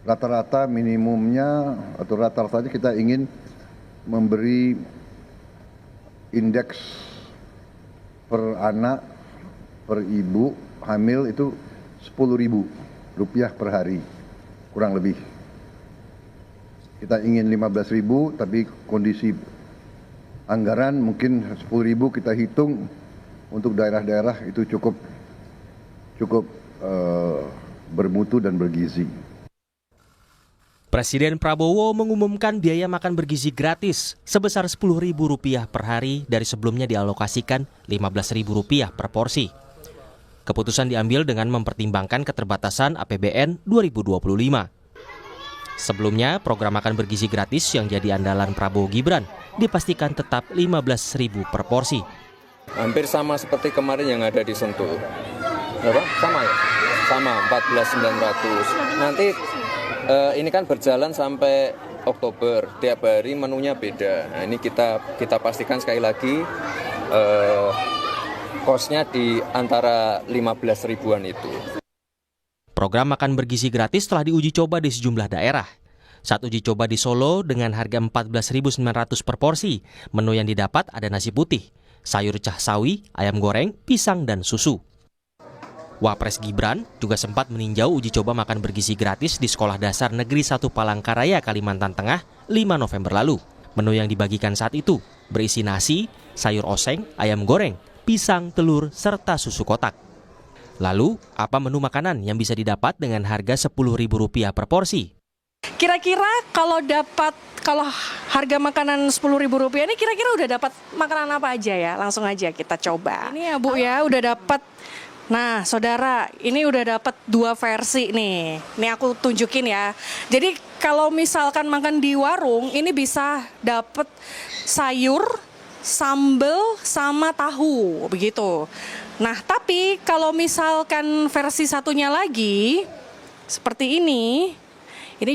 rata-rata minimumnya atau rata-ratanya kita ingin memberi indeks per anak, per ibu hamil itu Rp10.000 per hari, kurang lebih. Kita ingin 15.000, tapi kondisi anggaran mungkin 10.000 kita hitung untuk daerah-daerah itu cukup bermutu dan bergizi. Presiden Prabowo mengumumkan biaya makan bergizi gratis sebesar Rp10.000 per hari dari sebelumnya dialokasikan Rp15.000 per porsi. Keputusan diambil dengan mempertimbangkan keterbatasan APBN 2025. Sebelumnya, program makan bergizi gratis yang jadi andalan Prabowo Gibran dipastikan tetap Rp15.000 per porsi. Hampir sama seperti kemarin yang ada di Sentul. Sama ya? Sama, 14.900. Nanti ini kan berjalan sampai Oktober, tiap hari menunya beda. Nah, ini kita pastikan sekali lagi kosnya di antara 15.000-an itu. Program makan bergizi gratis telah diuji coba di sejumlah daerah. Saat uji coba di Solo dengan harga Rp14.900 per porsi, menu yang didapat ada nasi putih, sayur cah sawi, ayam goreng, pisang, dan susu. Wapres Gibran juga sempat meninjau uji coba makan bergizi gratis di Sekolah Dasar Negeri 1 Palangkaraya, Kalimantan Tengah, 5 November lalu. Menu yang dibagikan saat itu berisi nasi, sayur oseng, ayam goreng, pisang, telur, serta susu kotak. Lalu, apa menu makanan yang bisa didapat dengan harga Rp10.000 per porsi? Kira-kira kalau harga makanan Rp10.000 ini kira-kira udah dapat makanan apa aja ya? Langsung aja kita coba. Ini ya Bu ya, udah dapat. Nah, saudara, ini udah dapat 2 versi nih. Ini aku tunjukin ya. Jadi kalau misalkan makan di warung, ini bisa dapat sayur, sambal, sama tahu, begitu. Nah, tapi kalau misalkan versi satunya lagi, seperti ini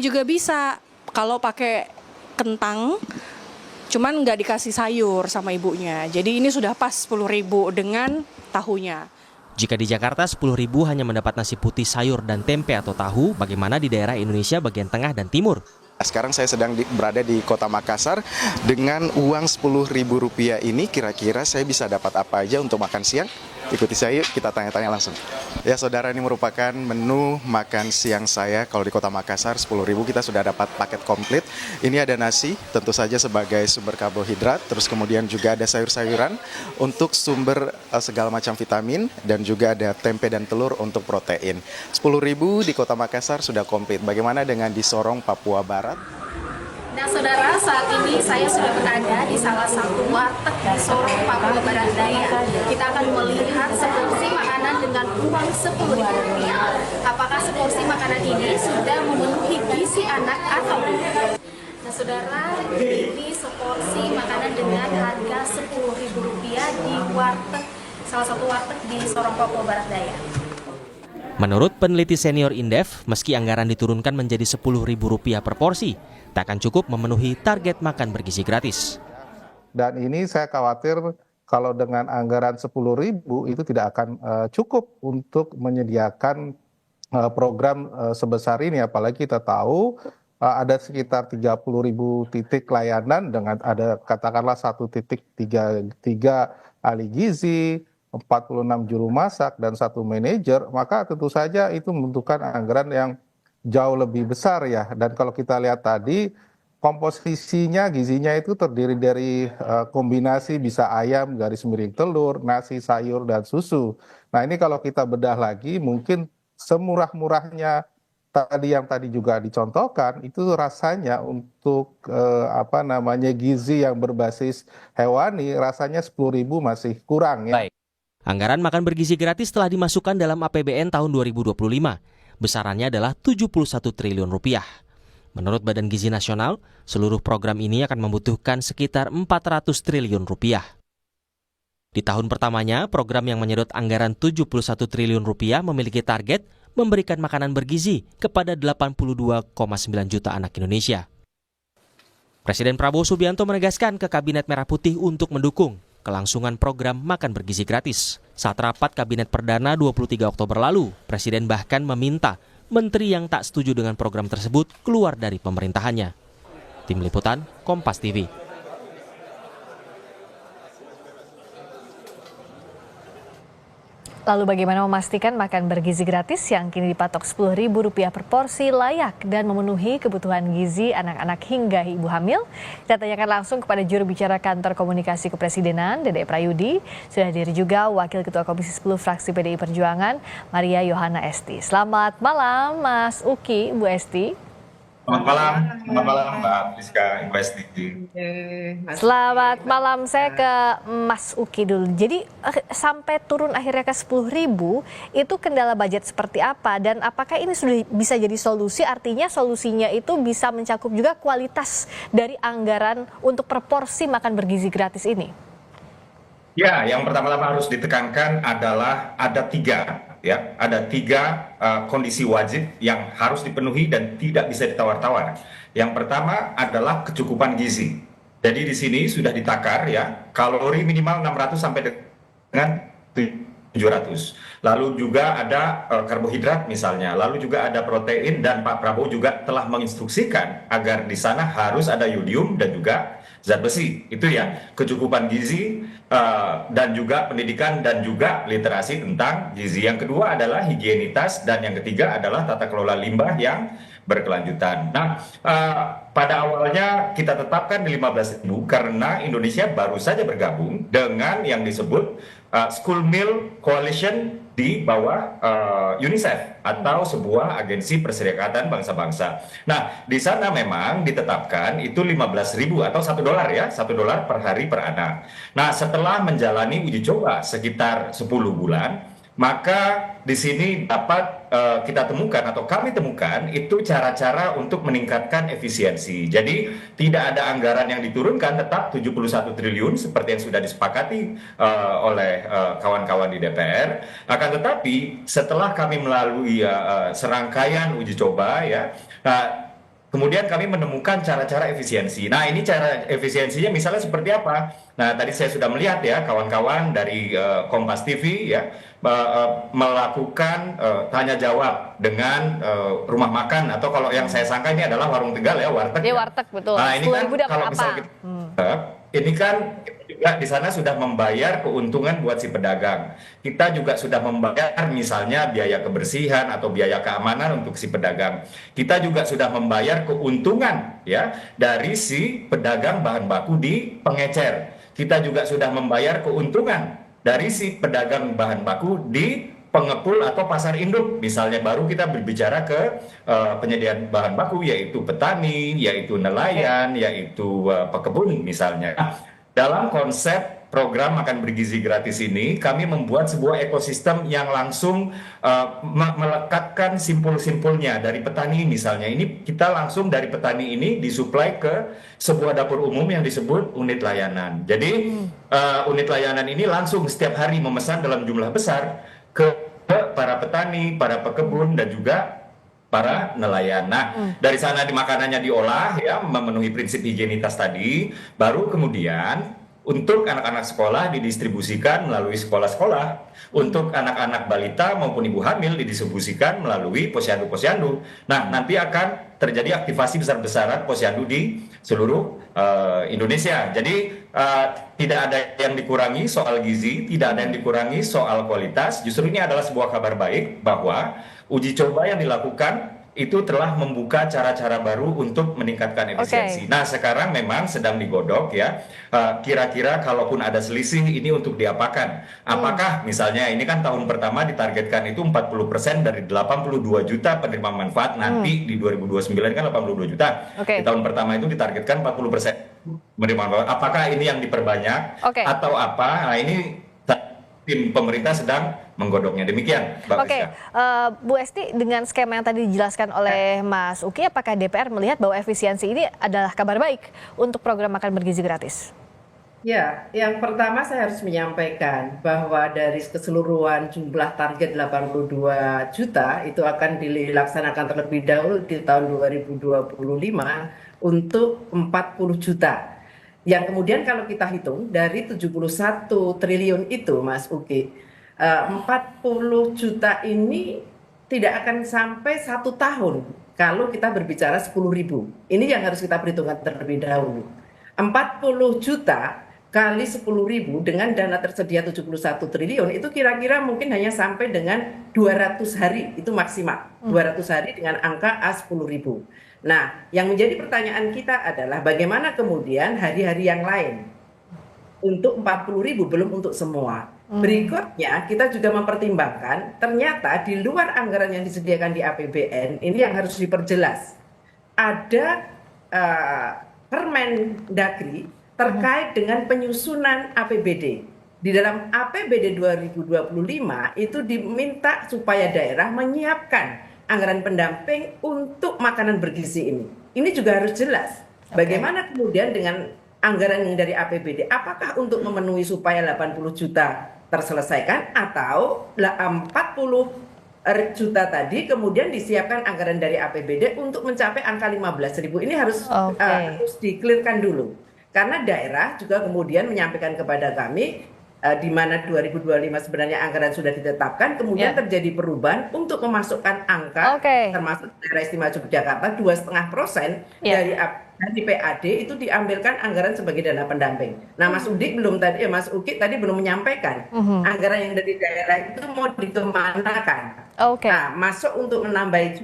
juga bisa kalau pakai kentang, cuman nggak dikasih sayur sama ibunya. Jadi ini sudah pas 10.000 dengan tahunya. Jika di Jakarta Rp10.000 hanya mendapat nasi putih, sayur, dan tempe atau tahu, bagaimana di daerah Indonesia bagian tengah dan timur? Sekarang saya sedang berada di Kota Makassar. Dengan uang Rp10.000 ini kira-kira saya bisa dapat apa aja untuk makan siang? Ikuti saya, kita tanya-tanya langsung. Ya saudara, ini merupakan menu makan siang saya. Kalau di Kota Makassar Rp10.000 kita sudah dapat paket komplit. Ini ada nasi, tentu saja sebagai sumber karbohidrat. Terus kemudian juga ada sayur-sayuran untuk sumber segala macam vitamin. Dan juga ada tempe dan telur untuk protein. Rp10.000 di Kota Makassar sudah komplit. Bagaimana dengan di Sorong, Papua Barat? Nah saudara, saat ini saya sudah berada di salah satu warteg di Sorong, Papua Barat Daya. Kita akan melihat seporsi makanan dengan uang Rp10.000. Apakah seporsi makanan ini sudah memenuhi gizi anak atau tidak? Nah saudara, ini seporsi makanan dengan harga Rp10.000 di warteg, salah satu warteg di Sorong, Papua Barat Daya. Menurut peneliti senior Indef, meski anggaran diturunkan menjadi Rp10.000 per porsi, tak akan cukup memenuhi target makan bergizi gratis. Dan ini saya khawatir kalau dengan anggaran Rp10.000 itu tidak akan cukup untuk menyediakan program sebesar ini. Apalagi kita tahu ada sekitar 30.000 titik layanan dengan ada katakanlah 1 titik 3 ahli gizi, 46 juru masak, dan 1 manajer, maka tentu saja itu membutuhkan anggaran yang jauh lebih besar ya. Dan kalau kita lihat tadi, komposisinya, gizinya itu terdiri dari kombinasi bisa ayam, garis miring telur, nasi, sayur, dan susu. Nah ini kalau kita bedah lagi, mungkin semurah-murahnya tadi yang tadi juga dicontohkan, itu rasanya untuk gizi yang berbasis hewani, rasanya Rp10.000 masih kurang ya. Baik. Anggaran makan bergizi gratis telah dimasukkan dalam APBN tahun 2025. Besarannya adalah Rp71 triliun. Menurut Badan Gizi Nasional, seluruh program ini akan membutuhkan sekitar Rp400 triliun. Di tahun pertamanya, program yang menyedot anggaran Rp71 triliun memiliki target memberikan makanan bergizi kepada 82,9 juta anak Indonesia. Presiden Prabowo Subianto menegaskan ke Kabinet Merah Putih untuk mendukung kelangsungan program makan bergizi gratis. Saat rapat Kabinet Perdana 23 Oktober lalu, Presiden bahkan meminta menteri yang tak setuju dengan program tersebut keluar dari pemerintahannya. Tim Liputan, Kompas TV. Lalu bagaimana memastikan makan bergizi gratis yang kini dipatok Rp10.000 per porsi layak dan memenuhi kebutuhan gizi anak-anak hingga ibu hamil? Kita tanyakan langsung kepada juru bicara Kantor Komunikasi Kepresidenan, Dede Prayudi. Sudah hadir juga Wakil Ketua Komisi 10 Fraksi PDI Perjuangan, Maria Yohana Esti. Selamat malam, Mas Uki, Bu Esti. Selamat malam Mbak Priska, Ibu Esti. Selamat malam, saya ke Mas Uki dulu. Jadi sampai turun akhirnya ke 10.000, itu kendala budget seperti apa? Dan apakah ini sudah bisa jadi solusi? Artinya solusinya itu bisa mencakup juga kualitas dari anggaran untuk proporsi makan bergizi gratis ini? Ya, yang pertama-tama harus ditekankan adalah ada tiga kondisi wajib yang harus dipenuhi dan tidak bisa ditawar-tawar. Yang pertama adalah kecukupan gizi. Jadi di sini sudah ditakar ya, kalori minimal 600 sampai dengan 700. Lalu juga ada karbohidrat misalnya, lalu juga ada protein, dan Pak Prabowo juga telah menginstruksikan agar di sana harus ada yodium dan juga zat besi. Itu ya, kecukupan gizi dan juga pendidikan dan juga literasi tentang gizi. Yang kedua adalah higienitas, dan yang ketiga adalah tata kelola limbah yang berkelanjutan. Nah, pada awalnya kita tetapkan di 15.000 karena Indonesia baru saja bergabung dengan yang disebut School Meal Coalition di bawah UNICEF atau sebuah agensi perserikatan bangsa-bangsa. Nah, di sana memang ditetapkan itu 15.000 atau $1 ya, $1 per hari per anak. Nah, setelah menjalani uji coba sekitar 10 bulan, maka di sini dapat kita temukan atau kami temukan itu cara-cara untuk meningkatkan efisiensi. Jadi tidak ada anggaran yang diturunkan, tetap 71 triliun seperti yang sudah disepakati oleh kawan-kawan di DPR. Akan tetapi setelah kami melalui serangkaian uji coba ya, kemudian kami menemukan cara-cara efisiensi. Nah, ini cara efisiensinya misalnya seperti apa? Nah, tadi saya sudah melihat ya kawan-kawan dari Kompas TV ya melakukan tanya jawab dengan rumah makan, atau kalau yang saya sangka ini adalah warung Tegal ya, warteg. Iya, ya. warteg betul. Nah, ini kan kalau misalnya kita ini kan juga di sana sudah membayar keuntungan buat si pedagang. Kita juga sudah membayar misalnya biaya kebersihan atau biaya keamanan untuk si pedagang. Kita juga sudah membayar keuntungan ya dari si pedagang bahan baku di pengecer. Kita juga sudah membayar keuntungan dari si pedagang bahan baku di pengepul atau pasar induk. Misalnya baru kita berbicara ke penyediaan bahan baku, yaitu petani, yaitu nelayan, yaitu pekebun misalnya. Dalam konsep program makan bergizi gratis ini, kami membuat sebuah ekosistem yang langsung melekatkan simpul-simpulnya dari petani misalnya. Ini kita langsung dari petani ini disuplai ke sebuah dapur umum yang disebut unit layanan. Jadi unit layanan ini langsung setiap hari memesan dalam jumlah besar ke para petani, para pekebun, dan juga para nelayan. Nah, dari sana di makanannya diolah ya, memenuhi prinsip higienitas tadi, baru kemudian untuk anak-anak sekolah didistribusikan melalui sekolah-sekolah. Untuk anak-anak balita maupun ibu hamil didistribusikan melalui posyandu-posyandu. Nah, nanti akan terjadi aktivasi besar-besaran posyandu di seluruh Indonesia. Jadi tidak ada yang dikurangi soal gizi, tidak ada yang dikurangi soal kualitas. Justru ini adalah sebuah kabar baik bahwa uji coba yang dilakukan itu telah membuka cara-cara baru untuk meningkatkan efisiensi. Nah, sekarang memang sedang digodok ya, kira-kira kalaupun ada selisih ini untuk diapakan. Apakah misalnya ini kan tahun pertama ditargetkan itu 40% dari 82 juta penerima manfaat, nanti di 2029 kan 82 juta. Di tahun pertama itu ditargetkan 40% penerima manfaat. Apakah ini yang diperbanyak atau apa? Nah, ini tim pemerintah sedang menggodoknya. Demikian, Mbak Priska. Bu Esti, dengan skema yang tadi dijelaskan oleh Mas Uki, apakah DPR melihat bahwa efisiensi ini adalah kabar baik untuk program makan bergizi gratis? Ya, yang pertama saya harus menyampaikan bahwa dari keseluruhan jumlah target 82 juta itu akan dilaksanakan terlebih dahulu di tahun 2025 untuk 40 juta. Yang kemudian kalau kita hitung dari 71 triliun itu, Mas Uki, 40 juta ini tidak akan sampai 1 tahun kalau kita berbicara 10.000. Ini yang harus kita perhitungkan terlebih dahulu. 40 juta kali 10.000 dengan dana tersedia 71 triliun itu kira-kira mungkin hanya sampai dengan 200 hari itu maksimal. 200 hari dengan angka A 10.000. Nah, yang menjadi pertanyaan kita adalah bagaimana kemudian hari-hari yang lain untuk 40.000 belum untuk semua. Berikutnya kita juga mempertimbangkan ternyata di luar anggaran yang disediakan di APBN ini yang harus diperjelas. Ada Permendagri terkait dengan penyusunan APBD. Di dalam APBD 2025 itu diminta supaya daerah menyiapkan anggaran pendamping untuk makanan bergizi ini. Ini juga harus jelas. Bagaimana kemudian dengan anggaran yang dari APBD, apakah untuk memenuhi supaya 80 juta terselesaikan atau 40 juta tadi kemudian disiapkan anggaran dari APBD untuk mencapai angka 15.000. Ini harus di-clearkan dulu. Karena daerah juga kemudian menyampaikan kepada kami di mana 2025 sebenarnya anggaran sudah ditetapkan, kemudian terjadi perubahan untuk memasukkan angka termasuk daerah istimewa Yogyakarta 2,5% dari PAD itu diambilkan anggaran sebagai dana pendamping. Nah, Mas Uki tadi belum menyampaikan anggaran yang dari daerah itu mau dikemanakan. Nah, masuk untuk menambah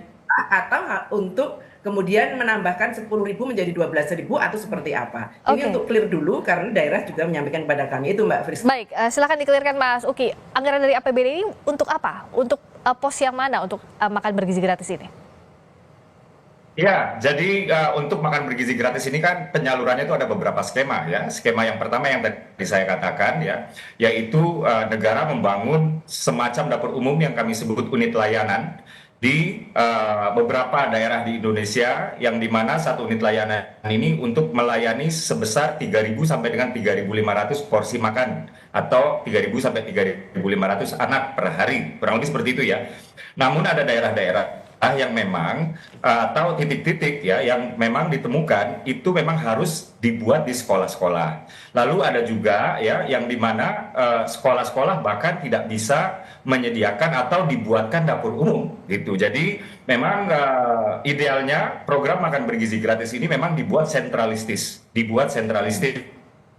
atau untuk kemudian menambahkan 10.000 menjadi 12.000 atau seperti apa. Ini untuk clear dulu karena daerah juga menyampaikan kepada kami itu Mbak Fris. Baik, silakan dikelirkan Mas Uki. Anggaran dari APBD ini untuk apa? Untuk pos yang mana untuk makan bergizi gratis ini? Ya, jadi untuk makan bergizi gratis ini kan penyalurannya itu ada beberapa skema ya. Skema yang pertama yang tadi saya katakan ya, yaitu negara membangun semacam dapur umum yang kami sebut unit layanan di beberapa daerah di Indonesia yang dimana satu unit layanan ini untuk melayani sebesar 3.000 sampai dengan 3.500 porsi makan atau 3.000 sampai 3.500 anak per hari, kurang lebih seperti itu ya. Namun ada daerah-daerah yang memang atau titik-titik ya yang memang ditemukan itu memang harus dibuat di sekolah-sekolah. Lalu ada juga ya yang dimana sekolah-sekolah bahkan tidak bisa menyediakan atau dibuatkan dapur umum gitu. Jadi memang idealnya program makan bergizi gratis ini memang dibuat sentralistis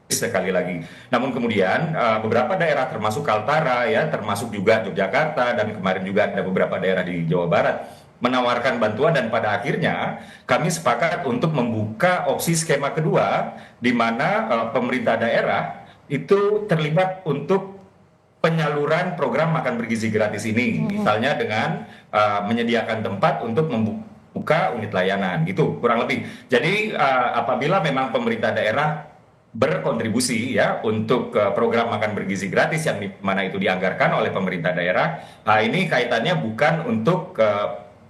sekali lagi. Namun kemudian beberapa daerah termasuk Kaltara ya, termasuk juga Yogyakarta dan kemarin juga ada beberapa daerah di Jawa Barat menawarkan bantuan dan pada akhirnya kami sepakat untuk membuka opsi skema kedua di mana pemerintah daerah itu terlibat untuk penyaluran program makan bergizi gratis ini, misalnya dengan menyediakan tempat untuk membuka unit layanan gitu kurang lebih. Jadi apabila memang pemerintah daerah berkontribusi ya untuk program makan bergizi gratis yang mana itu dianggarkan oleh pemerintah daerah, ini kaitannya bukan untuk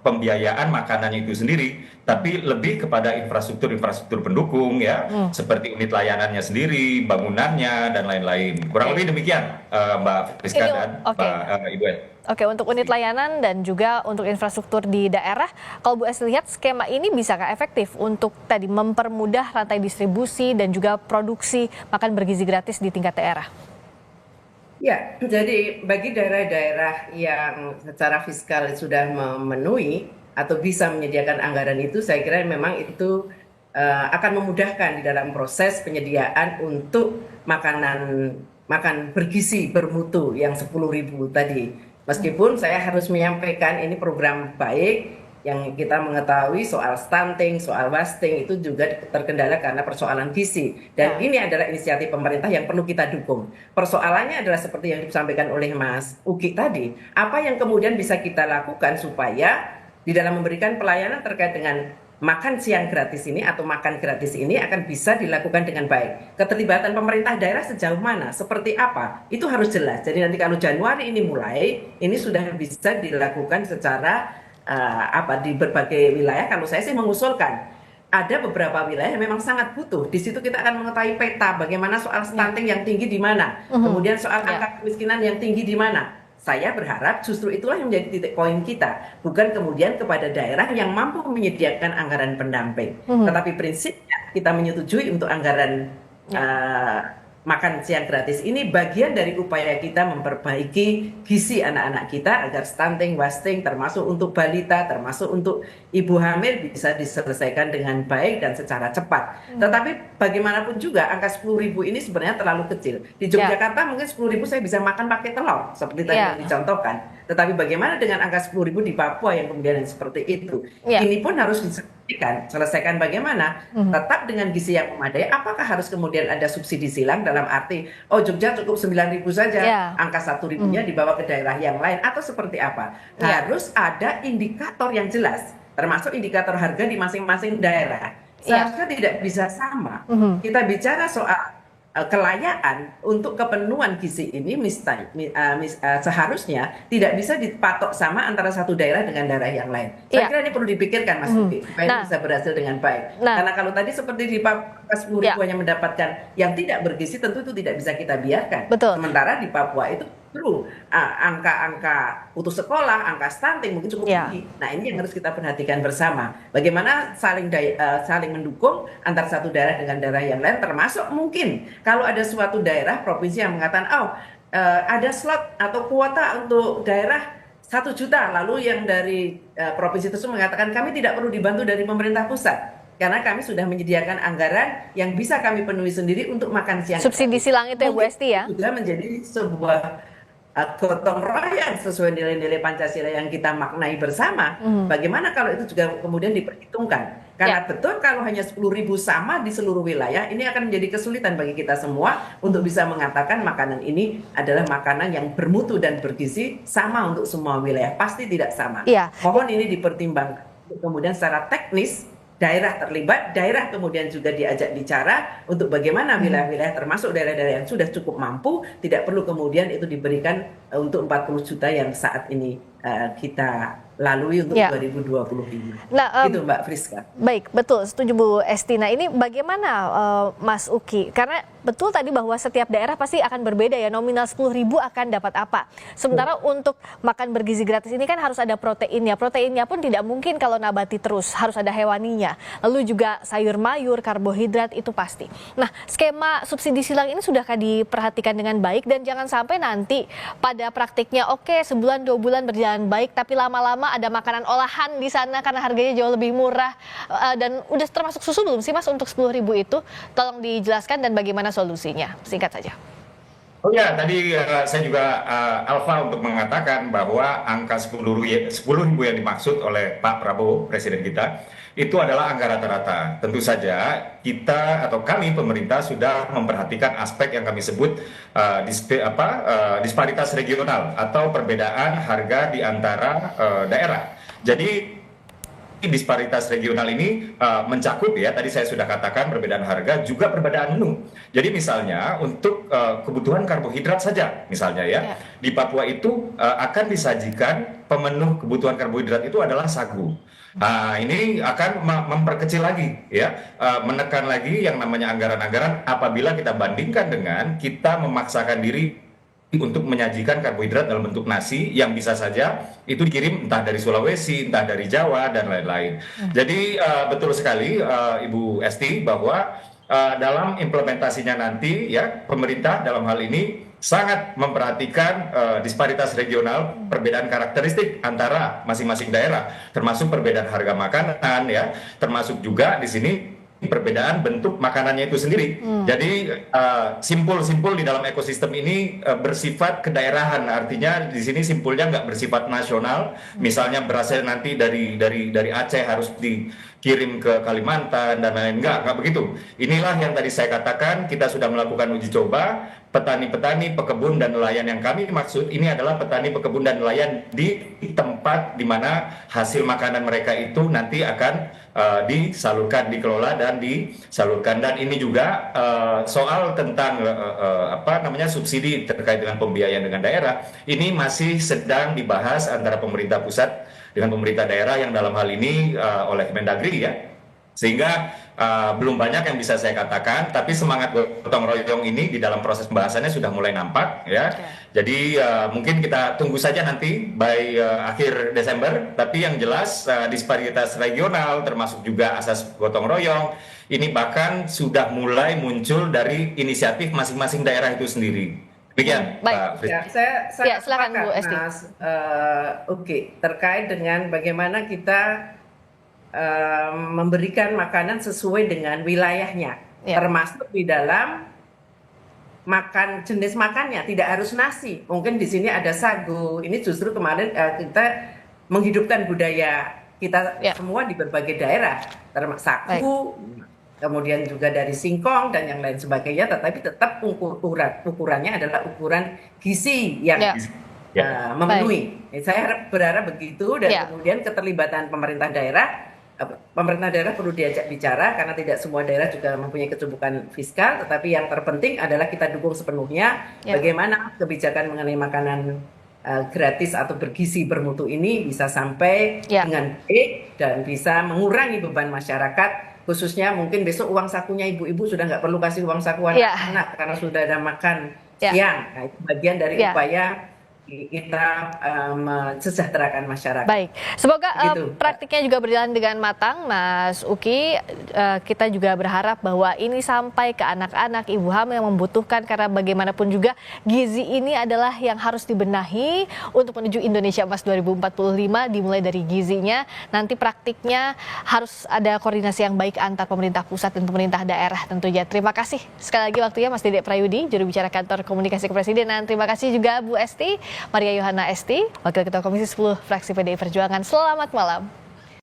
pembiayaan makanannya itu sendiri, tapi lebih kepada infrastruktur pendukung ya, seperti unit layanannya sendiri, bangunannya dan lain-lain. Kurang lebih demikian, Mbak Friska dan Mbak Ibu. Oke, untuk unit layanan dan juga untuk infrastruktur di daerah, kalau Bu Esti lihat skema ini bisakah efektif untuk tadi mempermudah rantai distribusi dan juga produksi makan bergizi gratis di tingkat daerah? Ya, jadi bagi daerah-daerah yang secara fiskal sudah memenuhi atau bisa menyediakan anggaran itu, saya kira memang itu akan memudahkan di dalam proses penyediaan untuk makan bergizi bermutu yang 10.000 tadi. Meskipun saya harus menyampaikan ini program baik, yang kita mengetahui soal stunting, soal wasting itu juga terkendala karena persoalan gizi. Dan ini adalah inisiatif pemerintah yang perlu kita dukung. Persoalannya adalah seperti yang disampaikan oleh Mas Uki tadi, apa yang kemudian bisa kita lakukan supaya di dalam memberikan pelayanan terkait dengan makan siang gratis ini atau makan gratis ini akan bisa dilakukan dengan baik. Keterlibatan pemerintah daerah sejauh mana, seperti apa, itu harus jelas. Jadi nanti kalau Januari ini mulai, ini sudah bisa dilakukan secara di berbagai wilayah. Kalau saya sih mengusulkan ada beberapa wilayah yang memang sangat butuh. Di situ kita akan mengetahui peta bagaimana soal stunting yang tinggi di mana, kemudian soal angka kemiskinan yang tinggi di mana. Saya berharap justru itulah yang menjadi titik poin kita, bukan kemudian kepada daerah yang mampu menyediakan anggaran pendamping. Tetapi prinsipnya kita menyetujui untuk anggaran makan siang gratis ini bagian dari upaya kita memperbaiki gizi anak-anak kita agar stunting, wasting, termasuk untuk balita, termasuk untuk ibu hamil bisa diselesaikan dengan baik dan secara cepat. Tetapi bagaimanapun juga angka 10.000 ini sebenarnya terlalu kecil. Di Yogyakarta mungkin 10.000 saya bisa makan pakai telur seperti tadi yang dicontohkan. Tetapi bagaimana dengan angka 10.000 di Papua yang kemudian seperti itu? Ini pun harus selesaikan bagaimana tetap dengan gizi yang memadai. Apakah harus kemudian ada subsidi silang dalam arti Jogja cukup 9.000 saja, angka 1.000-nya dibawa ke daerah yang lain atau seperti apa? Harus ada indikator yang jelas, termasuk indikator harga di masing-masing daerah. Seharusnya tidak bisa sama. Kita bicara soal kelayaan untuk kepenuhan gizi ini seharusnya tidak bisa dipatok sama antara satu daerah dengan daerah yang lain. Saya kira ini perlu dipikirkan, Mas Uki, supaya bisa berhasil dengan baik. Karena kalau tadi seperti di Papua 10.000 hanya mendapatkan yang tidak bergizi, tentu itu tidak bisa kita biarkan. Sementara di Papua itu perlu angka-angka putus sekolah, angka stunting mungkin cukup tinggi. Nah, ini yang harus kita perhatikan bersama. Bagaimana saling mendukung antar satu daerah dengan daerah yang lain, termasuk mungkin kalau ada suatu daerah provinsi yang mengatakan ada slot atau kuota untuk daerah 1 juta, lalu yang dari provinsi tersebut mengatakan kami tidak perlu dibantu dari pemerintah pusat karena kami sudah menyediakan anggaran yang bisa kami penuhi sendiri untuk makan siang. Subsidi silang itu ya Bu Esti ya? Sudah menjadi sebuah gotong royong sesuai nilai-nilai Pancasila yang kita maknai bersama. Bagaimana kalau itu juga kemudian diperhitungkan? Karena betul kalau hanya 10.000 sama di seluruh wilayah, ini akan menjadi kesulitan bagi kita semua untuk bisa mengatakan makanan ini adalah makanan yang bermutu dan bergizi sama untuk semua wilayah. Pasti tidak sama. Mohon ini dipertimbangkan. Kemudian secara teknis daerah terlibat, daerah kemudian juga diajak bicara untuk bagaimana wilayah-wilayah termasuk daerah-daerah yang sudah cukup mampu tidak perlu kemudian itu diberikan untuk 40 juta yang saat ini kita lalui untuk 2025. Nah, itu Mbak Friska. Baik, betul, setuju Bu Esti. Nah, ini bagaimana Mas Uki? Karena betul tadi bahwa setiap daerah pasti akan berbeda ya, nominal 10.000 akan dapat apa. Sementara untuk makan bergizi gratis ini kan harus ada proteinnya. Proteinnya pun tidak mungkin kalau nabati terus, harus ada hewaninya. Lalu juga sayur mayur, karbohidrat itu pasti. Nah, skema subsidi silang ini sudahkah diperhatikan dengan baik dan jangan sampai nanti pada praktiknya sebulan 2 bulan berjalan baik tapi lama-lama ada makanan olahan di sana karena harganya jauh lebih murah dan udah termasuk susu belum sih Mas untuk 10.000 itu? Tolong dijelaskan dan bagaimana solusinya? Singkat saja. Oh ya, tadi saya juga Alfa untuk mengatakan bahwa angka 10.000 yang dimaksud oleh Pak Prabowo, Presiden kita, itu adalah angka rata-rata. Tentu saja kita atau kami pemerintah sudah memperhatikan aspek yang kami sebut disparitas regional atau perbedaan harga di antara daerah. Jadi disparitas regional ini mencakup ya, tadi saya sudah katakan perbedaan harga juga perbedaan menu. Jadi misalnya untuk kebutuhan karbohidrat saja misalnya ya, di Papua itu akan disajikan pemenuh kebutuhan karbohidrat itu adalah sagu. Nah, ini akan memperkecil lagi ya, menekan lagi yang namanya anggaran-anggaran apabila kita bandingkan dengan kita memaksakan diri untuk menyajikan karbohidrat dalam bentuk nasi yang bisa saja itu dikirim entah dari Sulawesi, entah dari Jawa dan lain-lain. Jadi betul sekali Ibu Esti bahwa dalam implementasinya nanti ya pemerintah dalam hal ini sangat memperhatikan disparitas regional, perbedaan karakteristik antara masing-masing daerah, termasuk perbedaan harga makanan ya, termasuk juga di sini perbedaan bentuk makanannya itu sendiri. Jadi simpul-simpul di dalam ekosistem ini bersifat kedaerahan, artinya di sini simpulnya nggak bersifat nasional. Misalnya berasal nanti dari Aceh harus dikirim ke Kalimantan dan lain-lain, nggak begitu. Inilah yang tadi saya katakan, kita sudah melakukan uji coba. Petani-petani, pekebun dan nelayan yang kami maksud ini adalah petani, pekebun dan nelayan di tempat di mana hasil makanan mereka itu nanti akan disalurkan, dikelola dan disalurkan. Dan ini juga soal tentang subsidi terkait dengan pembiayaan dengan daerah ini masih sedang dibahas antara pemerintah pusat dengan pemerintah daerah yang dalam hal ini oleh Kemendagri ya. Sehingga belum banyak yang bisa saya katakan, tapi semangat gotong royong ini di dalam proses pembahasannya sudah mulai nampak ya. Jadi mungkin kita tunggu saja nanti by akhir Desember, tapi yang jelas disparitas regional termasuk juga asas gotong royong ini bahkan sudah mulai muncul dari inisiatif masing-masing daerah itu sendiri. Demikian, Pak Fris. Ya, saya silakan, sepakat, Bu Esti. Mas. Oke, terkait dengan bagaimana kita memberikan makanan sesuai dengan wilayahnya, termasuk di dalam jenis makannya, tidak harus nasi. Mungkin di sini ada sagu. Ini justru kemarin kita menghidupkan budaya kita semua di berbagai daerah, termasuk sagu, kemudian juga dari singkong dan yang lain sebagainya. Tetapi tetap ukurannya adalah ukuran gizi yang memenuhi. Saya berharap begitu dan kemudian keterlibatan pemerintah daerah perlu diajak bicara karena tidak semua daerah juga mempunyai kecukupan fiskal, tetapi yang terpenting adalah kita dukung sepenuhnya bagaimana kebijakan mengenai makanan gratis atau bergizi bermutu ini bisa sampai dengan baik dan bisa mengurangi beban masyarakat, khususnya mungkin besok uang sakunya ibu-ibu sudah nggak perlu kasih uang saku anak-anak karena sudah ada makan siang. Nah, itu bagian dari upaya kita mensejahterakan masyarakat. Baik, semoga praktiknya juga berjalan dengan matang, Mas Uki. Kita juga berharap bahwa ini sampai ke anak-anak, ibu hamil yang membutuhkan, karena bagaimanapun juga gizi ini adalah yang harus dibenahi untuk menuju Indonesia Emas 2045, dimulai dari gizinya. Nanti praktiknya harus ada koordinasi yang baik antar pemerintah pusat dan pemerintah daerah tentunya. Terima kasih sekali lagi waktunya Mas Dedek Prayudi, juru bicara Kantor Komunikasi Kepresidenan. Terima kasih juga Bu Esti, Maria Yohana Esti, Wakil Ketua Komisi 10 Fraksi PDI Perjuangan. Selamat malam.